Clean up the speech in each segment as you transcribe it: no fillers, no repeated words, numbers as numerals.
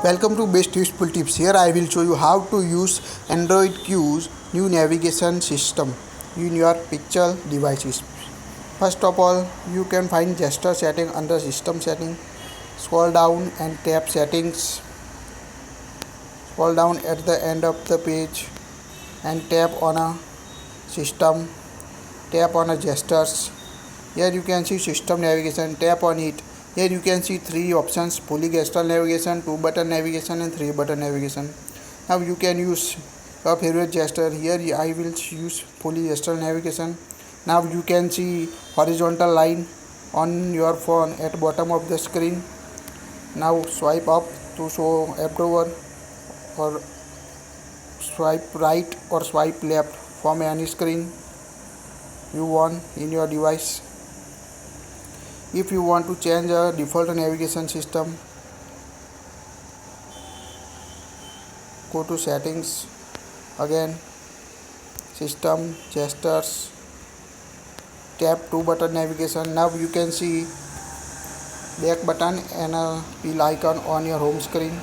Welcome to Best Useful Tips. Here I will show you how to use Android Q's new navigation system in your pixel devices. First of all, you can find gesture setting under system setting. Scroll down and tap settings. Scroll down at the end of the page and tap on a system. Tap on a gestures. Here you can see system navigation. Tap on it. Here you can see three options: fully gestural navigation, 2-button navigation and 3-button navigation. Now you can use your favorite gesture. Here I will use fully gestural navigation. Now you can see horizontal line on your phone at bottom of the screen. Now swipe up to show approval, or swipe right or swipe left from any screen you want in your device. If you want to change a default navigation system, go to settings, again system, gestures, tap 2-button navigation. Now you can see back button and a wheel icon on your home screen.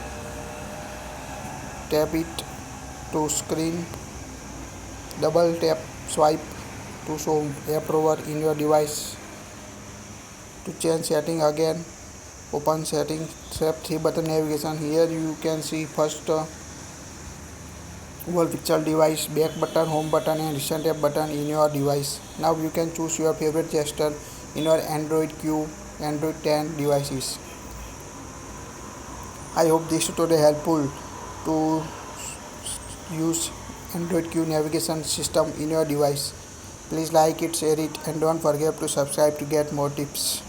Tap it to screen, double tap swipe to show approval in your device. To change setting, again open settings, tap 3-button navigation. Here you can see first whole pixel device, back button, home button and recent app button in your device. Now you can choose your favorite gesture in your Android Q, Android 10 devices. I hope this tutorial helpful to use Android Q navigation system in your device. Please like it, share it and don't forget to subscribe to get more tips.